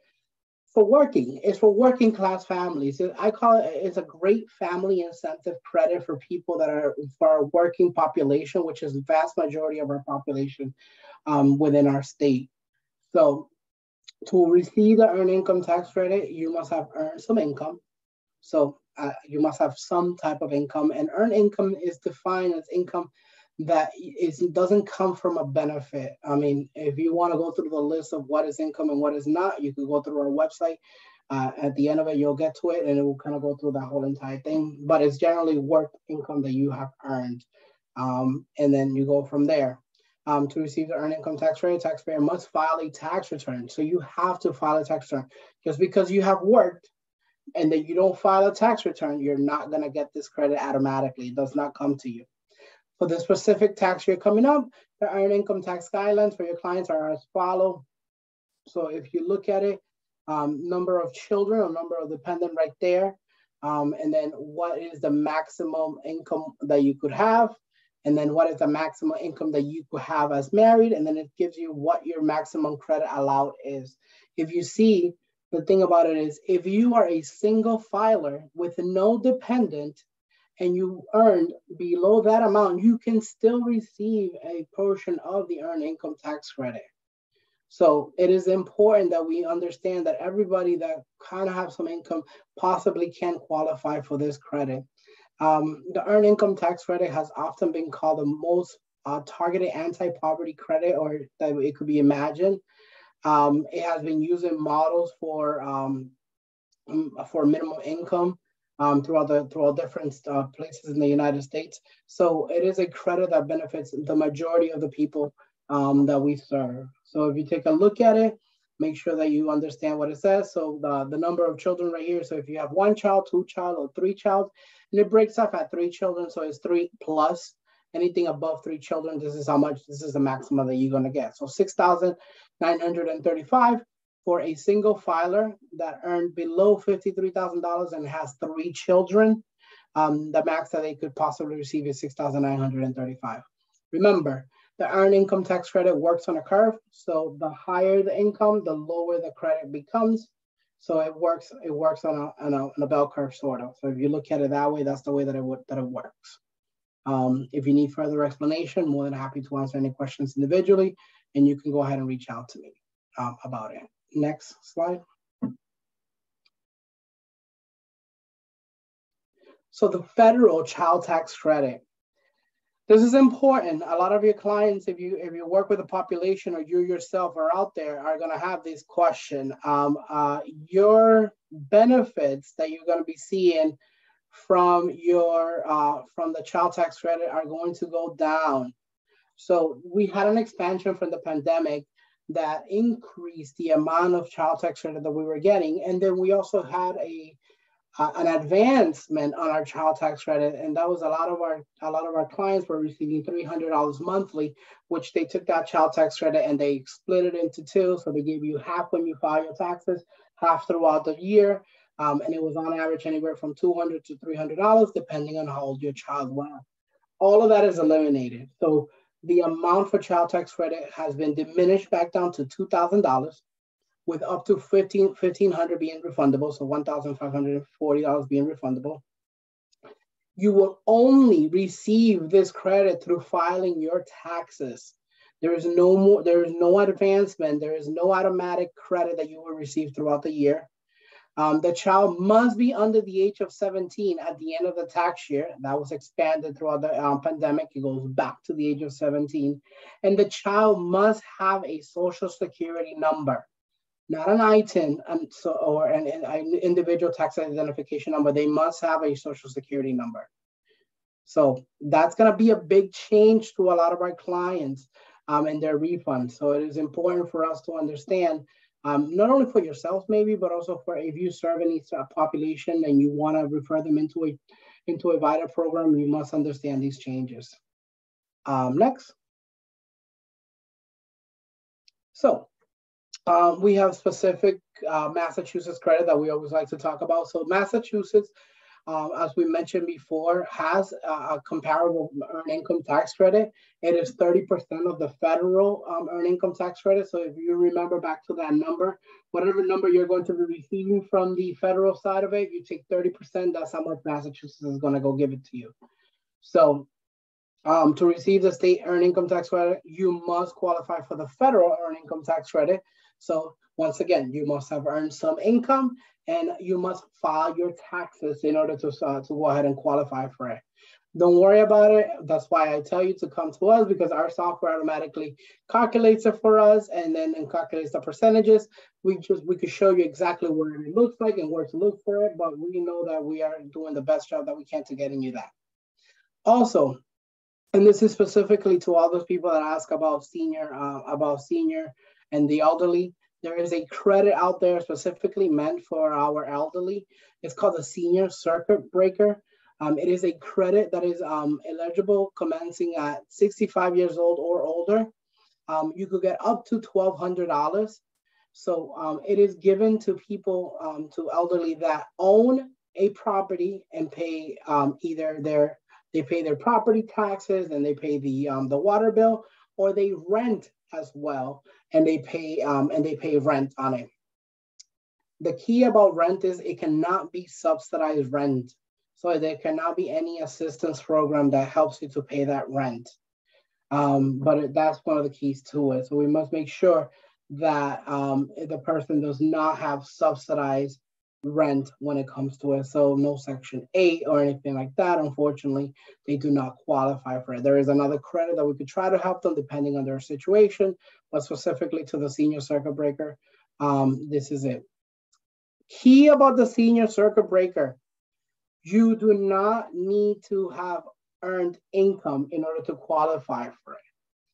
Speaker 3: working. It's for working class families. I call it, it's a great family incentive credit for people that are for our working population, which is the vast majority of our population within our state. So to receive the earned income tax credit, you must have earned some income. So you must have some type of income, and earned income is defined as income that doesn't come from a benefit. I mean, if you want to go through the list of what is income and what is not, you can go through our website. At the end of it, you'll get to it, and it will kind of go through that whole entire thing. But it's generally work income that you have earned, and then you go from there. To receive the earned income tax credit, taxpayer must file a tax return. So you have to file a tax return. Just because you have worked and that you don't file a tax return, you're not going to get this credit automatically. It does not come to you. For the specific tax year coming up, the earned income tax guidelines for your clients are as follow. So if you look at it, number of children or number of dependent right there, and then what is the maximum income that you could have, and then what is the maximum income that you could have as married, and then it gives you what your maximum credit allowed is. If you see, the thing about it is, if you are a single filer with no dependent and you earned below that amount, you can still receive a portion of the earned income tax credit. So it is important that we understand that everybody that kind of have some income possibly can qualify for this credit. The earned income tax credit has often been called the most targeted anti-poverty credit, or that it could be imagined. It has been used in models for minimum income throughout different places in the United States. So it is a credit that benefits the majority of the people that we serve. So if you take a look at it, make sure that you understand what it says. So the number of children right here. So if you have 1 child, 2 child, or 3 child, and it breaks up at 3 children, so it's 3 plus. Anything above 3 children, this is how much, this is the maximum that you're going to get. So $6,935 for a single filer that earned below $53,000 and has 3 children. The max that they could possibly receive is $6,935. Remember, the earned income tax credit works on a curve. So the higher the income, the lower the credit becomes. So it works on a bell curve, sort of. So if you look at it that way, that's the way that it works. If you need further explanation, more than happy to answer any questions individually, and you can go ahead and reach out to me about it. Next slide. So the federal child tax credit. This is important. A lot of your clients, if you work with a population or you yourself are out there, are going to have this question. Your benefits that you're going to be seeing from the child tax credit are going to go down. So we had an expansion from the pandemic that increased the amount of child tax credit that we were getting, and then we also had an advancement on our child tax credit, and that was a lot of our clients were receiving $300 monthly, which they took that child tax credit and they split it into 2. So they gave you half when you file your taxes, half throughout the year. And it was on average anywhere from $200 to $300, depending on how old your child was. All of that is eliminated. So the amount for child tax credit has been diminished back down to $2,000, with up to $1,500 being refundable, so $1,540 being refundable. You will only receive this credit through filing your taxes. There is no advancement, there is no automatic credit that you will receive throughout the year. The child must be under the age of 17 at the end of the tax year. That was expanded throughout the pandemic. It goes back to the age of 17. And the child must have a Social Security number, not an ITIN or an individual tax identification number. They must have a Social Security number. So that's going to be a big change to a lot of our clients and their refunds. So it is important for us to understand, not only for yourself maybe, but also for if you serve any population and you want to refer them into a VITA program, you must understand these changes. Next. So we have specific Massachusetts credit that we always like to talk about. So Massachusetts, as we mentioned before, has a comparable earned income tax credit. It is 30% of the federal earned income tax credit. So if you remember back to that number, whatever number you're going to be receiving from the federal side of it, you take 30%, that's how much Massachusetts is going to go give it to you. So to receive the state earned income tax credit, you must qualify for the federal earned income tax credit. So once again, you must have earned some income and you must file your taxes in order to go ahead and qualify for it. Don't worry about it. That's why I tell you to come to us, because our software automatically calculates it for us and then calculates the percentages. We could show you exactly what it looks like and where to look for it, but we know that we are doing the best job that we can to getting you that. Also, and this is specifically to all those people that ask about senior and the elderly. There is a credit out there specifically meant for our elderly. It's called the Senior Circuit Breaker. It is a credit that is eligible commencing at 65 years old or older. You could get up to $1,200. So it is given to people, to elderly that own a property and pay they pay their property taxes and they pay the water bill, or they rent as well and they pay rent on it. The key about rent is it cannot be subsidized rent. So there cannot be any assistance program that helps you to pay that rent. But that's one of the keys to it. So we must make sure that the person does not have subsidized rent when it comes to it. So no Section 8 or anything like that. Unfortunately, they do not qualify for it. There is another credit that we could try to help them depending on their situation, but specifically to the Senior Circuit Breaker, this is it. Key about the Senior Circuit Breaker: you do not need to have earned income in order to qualify for it.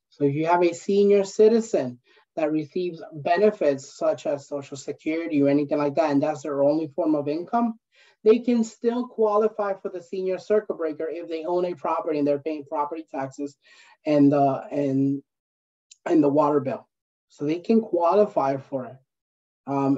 Speaker 3: So if you have a senior citizen that receives benefits such as Social Security or anything like that, and that's their only form of income, they can still qualify for the Senior Circuit Breaker if they own a property and they're paying property taxes and the water bill. So they can qualify for it.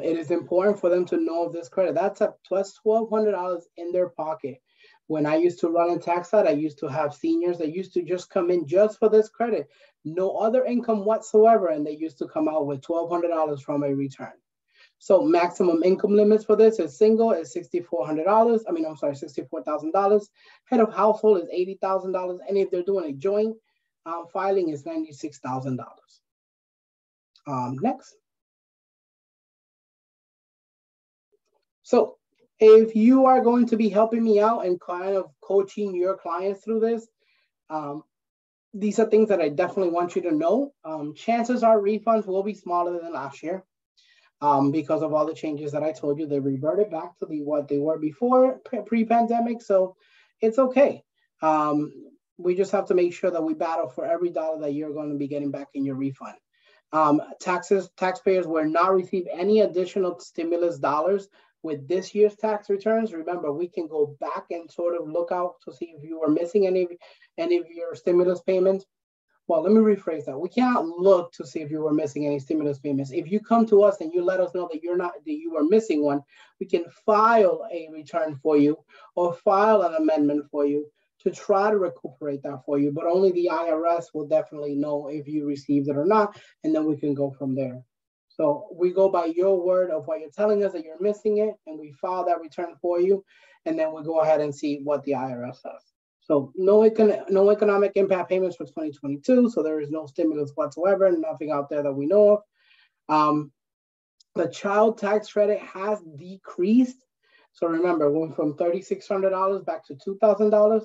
Speaker 3: It is important for them to know of this credit. That's $1,200 in their pocket. When I used to run a tax site, I used to have seniors that used to just come in just for this credit, no other income whatsoever, and they used to come out with $1,200 from a return. So maximum income limits for this is single is $64,000. Head of household is $80,000, and if they're doing a joint filing is $96,000. Next. So if you are going to be helping me out and kind of coaching your clients through this, these are things that I definitely want you to know. Chances are refunds will be smaller than last year because of all the changes that I told you. They reverted back to what they were before pre-pandemic, so it's okay. We just have to make sure that we battle for every dollar that you're going to be getting back in your refund. Taxpayers will not receive any additional stimulus dollars with this year's tax returns. Remember, we can go back and sort of look out to see if you were missing any of your stimulus payments. well, let me rephrase that. We cannot look to see if you were missing any stimulus payments. If you come to us and you let us know that you were missing one, we can file a return for you or file an amendment for you to try to recuperate that for you. But only the IRS will definitely know if you received it or not, and then we can go from there. So we go by your word of what you're telling us that you're missing it, and we file that return for you, and then we go ahead and see what the IRS says. So no economic impact payments for 2022. So there is no stimulus whatsoever, nothing out there that we know of. The child tax credit has decreased. So remember, going from $3,600 back to $2,000.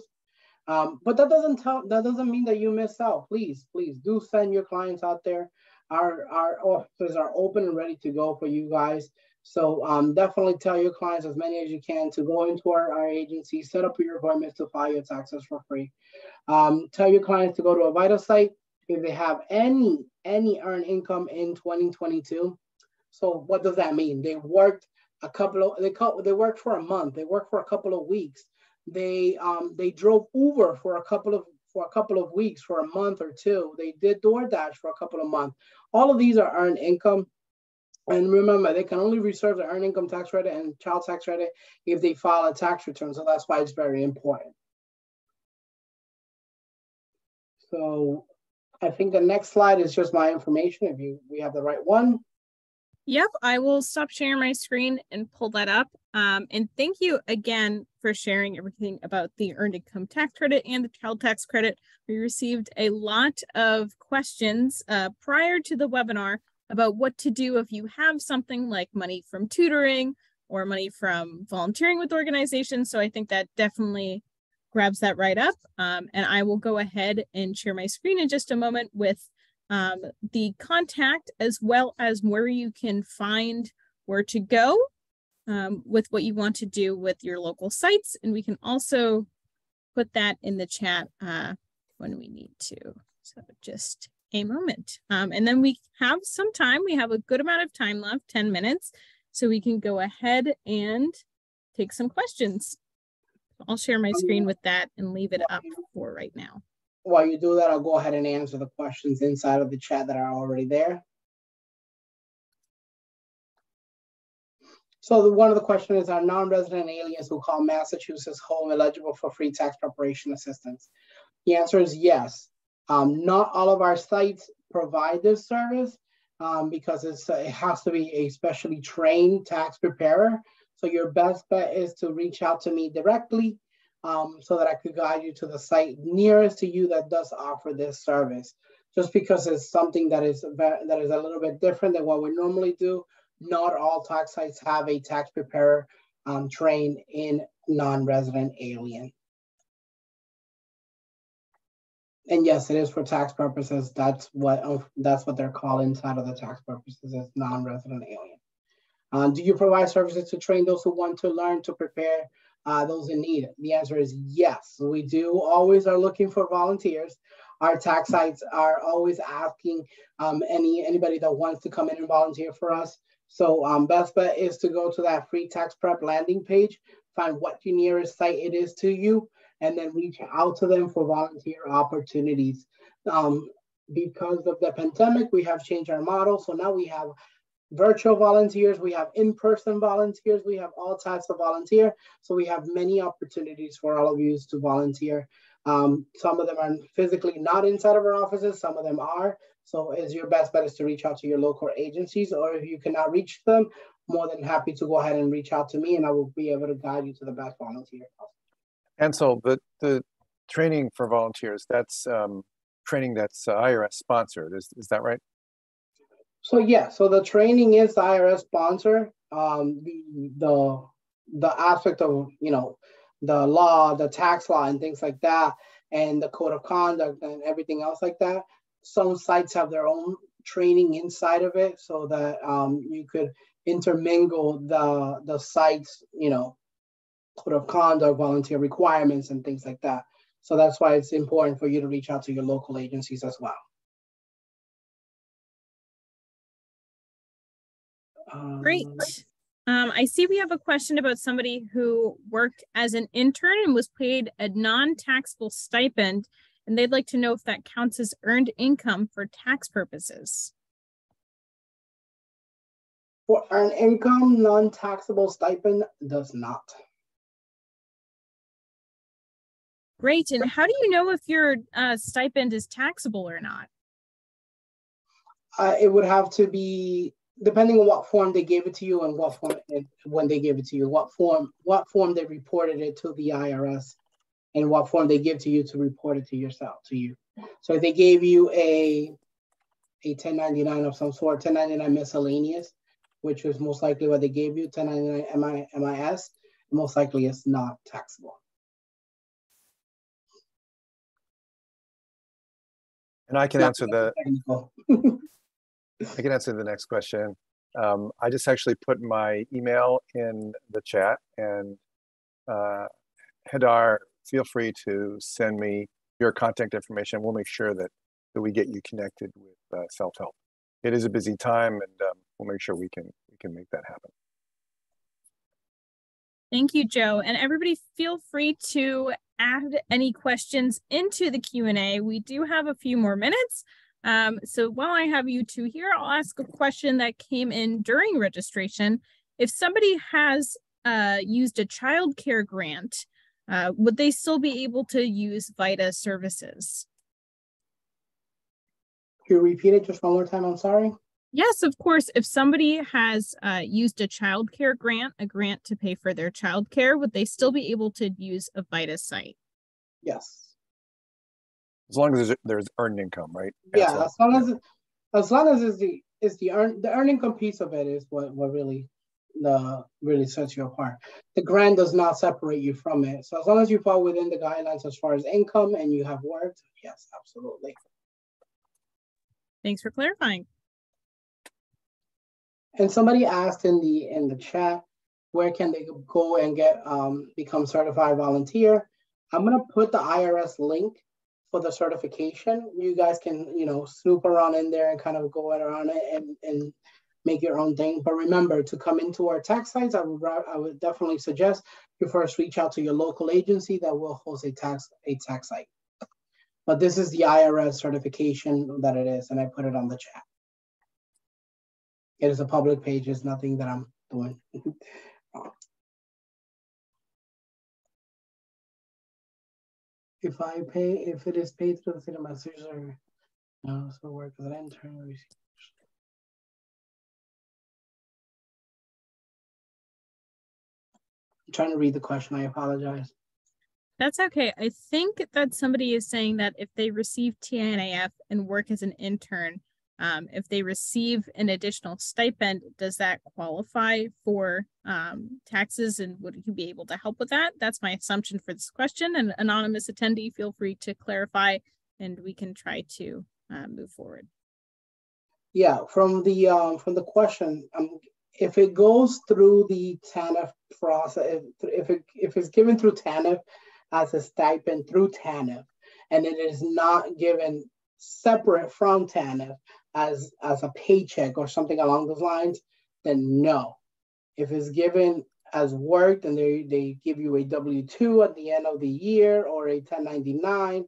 Speaker 3: But that doesn't mean that you miss out. Please do send your clients out there. Our offices are open and ready to go for you guys. So definitely tell your clients as many as you can to go into our agency, set up your appointments to file your taxes for free. Tell your clients to go to a VITA site if they have any earned income in 2022. So what does that mean? They worked they worked for a month. They worked for a couple of weeks. They drove Uber for a couple of weeks, for a month or two. They did DoorDash for a couple of months. All of these are earned income. And remember, they can only reserve the earned income tax credit and child tax credit if they file a tax return. So that's why it's very important. So I think the next slide is just my information. If we have the right one.
Speaker 1: Yep, I will stop sharing my screen and pull that up. And thank you again for sharing everything about the earned income tax credit and the child tax credit. We received a lot of questions prior to the webinar about what to do if you have something like money from tutoring or money from volunteering with organizations. So I think that definitely grabs that right up. And I will go ahead and share my screen in just a moment with the contact, as well as where you can find where to go with what you want to do with your local sites. And we can also put that in the chat when we need to. So just a moment. And then we have some time. We have a good amount of time left, 10 minutes. So we can go ahead and take some questions. I'll share my screen with that and leave it up for right now.
Speaker 3: While you do that, I'll go ahead and answer the questions inside of the chat that are already there. So one of the questions is, are non-resident aliens who call Massachusetts home eligible for free tax preparation assistance? The answer is yes. Not all of our sites provide this service because it has to be a specially trained tax preparer. So your best bet is to reach out to me directly so that I could guide you to the site nearest to you that does offer this service. Just because it's something that is a little bit different than what we normally do. Not all tax sites have a tax preparer trained in non-resident alien. And yes, it is for tax purposes. That's what they're called inside of the tax purposes, is non-resident alien. Do you provide services to train those who want to learn to prepare those in need? The answer is yes. We do always are looking for volunteers. Our tax sites are always asking anybody that wants to come in and volunteer for us. So best bet is to go to that free tax prep landing page, find what your nearest site it is to you, and then reach out to them for volunteer opportunities. Because of the pandemic, we have changed our model. So now we have virtual volunteers, we have in-person volunteers, we have all types of volunteer. So we have many opportunities for all of you to volunteer. Some of them are physically not inside of our offices, some of them are. So is your best bet is to reach out to your local agencies, or if you cannot reach them, more than happy to go ahead and reach out to me and I will be able to guide you to the best volunteer.
Speaker 2: And so the training for volunteers, that's training that's IRS sponsored, is that right?
Speaker 3: So yeah, so the training is IRS sponsor. The aspect of, the law, the tax law and things like that, and the code of conduct and everything else like that. Some sites have their own training inside of it so that you could intermingle the sites, code of conduct, volunteer requirements and things like that. So that's why it's important for you to reach out to your local agencies as well.
Speaker 1: Great. I see we have a question about somebody who worked as an intern and was paid a non-taxable stipend and they'd like to know if that counts as earned income for tax purposes.
Speaker 3: For earned income, non-taxable stipend does not.
Speaker 1: Great. And how do you know if your stipend is taxable or not?
Speaker 3: It would have to be depending on what form they gave it to you and what form when they gave it to you, what form they reported it to the IRS, and what form they give to you to report it to yourself to you. So if they gave you a 1099 of some sort, 1099 miscellaneous, which was most likely what they gave you, 1099 MIS, most likely it's not taxable.
Speaker 2: And I can answer the I can answer the next question. I just actually put my email in the chat, and Hadar, feel free to send me your contact information. We'll make sure that we get you connected with self-help. It is a busy time, and we'll make sure we can make that happen.
Speaker 1: Thank you, Joe. And everybody feel free to add any questions into the Q&A. We do have a few more minutes. So while I have you two here, I'll ask a question that came in during registration. If somebody has used a child care grant, would they still be able to use VITA services?
Speaker 3: Can you repeat it just one more time? I'm sorry.
Speaker 1: Yes, of course. If somebody has used a child care grant, a grant to pay for their child care, would they still be able to use a VITA site?
Speaker 3: Yes.
Speaker 2: As long as there's earned income, right?
Speaker 3: Yeah, as long as it's the earned income piece of it is what really sets you apart. The grant does not separate you from it. So as long as you fall within the guidelines as far as income and you have worked, yes, absolutely.
Speaker 1: Thanks for clarifying.
Speaker 3: And somebody asked in the chat, where can they go and get become certified volunteer? I'm gonna put the IRS link for the certification. You guys can, snoop around in there and kind of go around it and make your own thing. But remember, to come into our tax sites, I would definitely suggest you first reach out to your local agency that will host a tax site. But this is the IRS certification that it is, and I put it on the chat. It is a public page. It's nothing that I'm doing. If it is paid through the state of Massachusetts, or no, so work as an intern. I'm trying to read the question. I apologize.
Speaker 1: That's okay. I think that somebody is saying that if they receive TINAF and work as an intern, if they receive an additional stipend, does that qualify for taxes, and would you be able to help with that? That's my assumption for this question. An anonymous attendee, feel free to clarify, and we can try to move forward. Yeah,
Speaker 3: from the question, if it goes through the TANF process, if it's given through TANF as a stipend through TANF, and it is not given separate from TANF as a paycheck or something along those lines, then no. If it's given as worked and they give you a W-2 at the end of the year or a 1099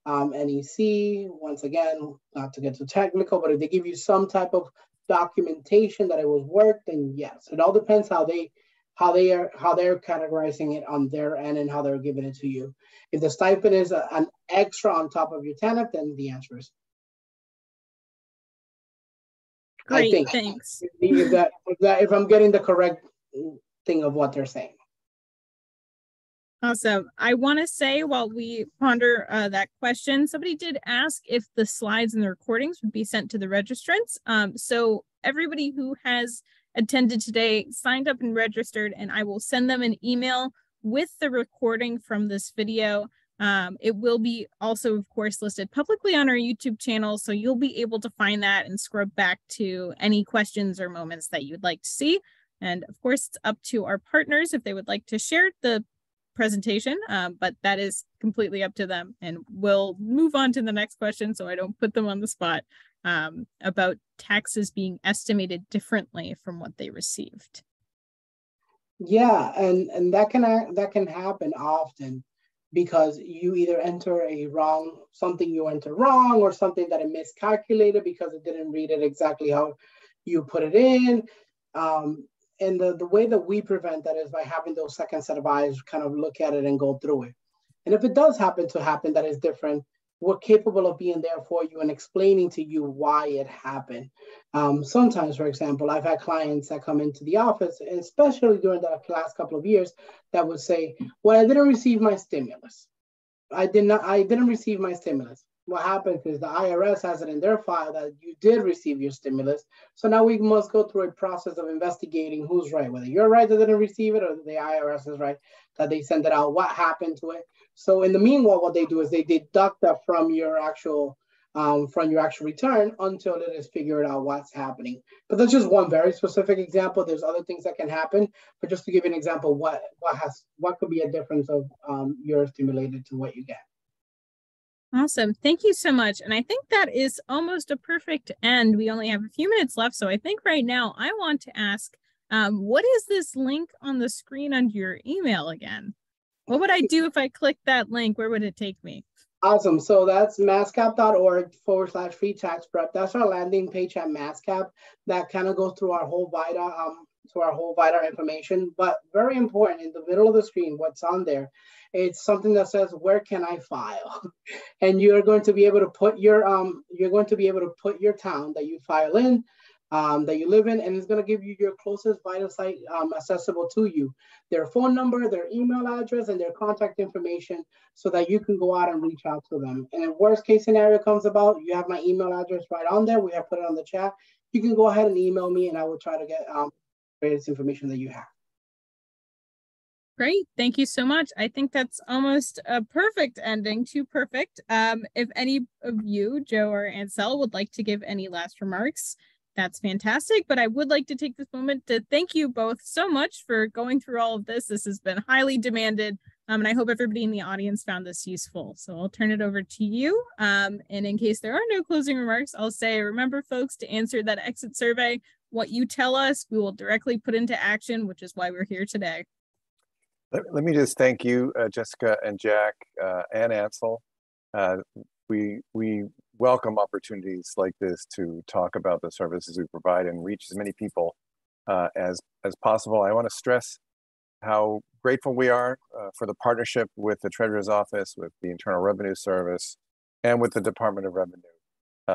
Speaker 3: NEC, once again, not to get too technical, but if they give you some type of documentation that it was worked, then yes. It all depends how they're categorizing it on their end and how they're giving it to you. If the stipend is an extra on top of your TANF, then the answer is
Speaker 1: great.
Speaker 3: I think,
Speaker 1: thanks.
Speaker 3: If I'm getting the correct thing of what they're saying.
Speaker 1: Awesome. I want to say, while we ponder that question, somebody did ask if the slides and the recordings would be sent to the registrants. So everybody who has attended today signed up and registered, and I will send them an email with the recording from this video. It will be also, of course, listed publicly on our YouTube channel, so you'll be able to find that and scrub back to any questions or moments that you'd like to see. And of course, it's up to our partners if they would like to share the presentation, but that is completely up to them. And we'll move on to the next question so I don't put them on the spot, about taxes being estimated differently from what they received.
Speaker 3: Yeah, and that can happen often. because you either enter something you enter wrong, or something that it miscalculated because it didn't read it exactly how you put it in. And the way that we prevent that is by having those second set of eyes kind of look at it and go through it. And if it does happen that is different, we're capable of being there for you and explaining to you why it happened. Sometimes, for example, I've had clients that come into the office, and especially during the last couple of years, that would say, well, I didn't receive my stimulus. I didn't receive my stimulus. What happens is the IRS has it in their file that you did receive your stimulus. So now we must go through a process of investigating who's right, whether you're right that didn't receive it or the IRS is right that they sent it out, what happened to it. So in the meanwhile, what they do is they deduct that from your actual return until it is figured out what's happening. But that's just one very specific example. There's other things that can happen, but just to give you an example, what could be a difference of your stimulated to what you get.
Speaker 1: Awesome. Thank you so much. And I think that is almost a perfect end. We only have a few minutes left. So I think right now I want to ask, what is this link on the screen under your email again? What would I do if I click that link? Where would it take me?
Speaker 3: Awesome. So that's masscap.org/free tax prep. That's our landing page at MASSCAP that kind of goes through our whole VITA, information. But very important, in the middle of the screen, what's on there, it's something that says, where can I file? And you're going to be able to put your town that you file in, that you live in, and it's going to give you your closest VITA site accessible to you, their phone number, their email address, and their contact information, so that you can go out and reach out to them. And if worst case scenario comes about, you have my email address right on there. We have put it on the chat. You can go ahead and email me, and I will try to get greatest information that you have.
Speaker 1: Great. Thank you so much. I think that's almost a perfect ending, too perfect. If any of you, Joe or Ansel, would like to give any last remarks, that's fantastic. But I would like to take this moment to thank you both so much for going through all of this. This has been highly demanded, and I hope everybody in the audience found this useful. So I'll turn it over to you. And in case there are no closing remarks, I'll say, remember, folks, to answer that exit survey. What you tell us, we will directly put into action, which is why we're here today.
Speaker 2: Let me just thank you, Jessica and Jack and Ansel. We welcome opportunities like this to talk about the services we provide and reach as many people as possible. I want to stress how grateful we are for the partnership with the Treasurer's Office, with the Internal Revenue Service, and with the Department of Revenue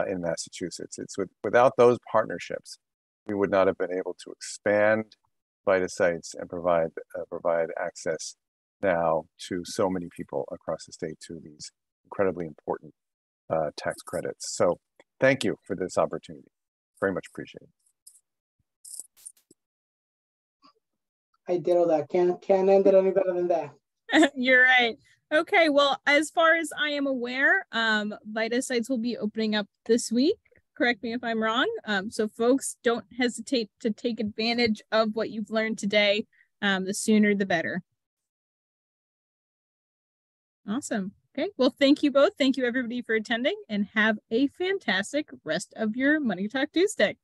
Speaker 2: in Massachusetts. It's without those partnerships, we would not have been able to expand VITA sites and provide access now to so many people across the state to these incredibly important tax credits. So thank you for this opportunity. Very much appreciated.
Speaker 3: I did all that. Can't end it any better than that.
Speaker 1: You're right. Okay, well, as far as I am aware, VITA sites will be opening up this week. Correct me if I'm wrong. So folks, don't hesitate to take advantage of what you've learned today. The sooner, the better. Awesome. Okay, well, thank you both. Thank you, everybody, for attending, and have a fantastic rest of your Money Talk Tuesday.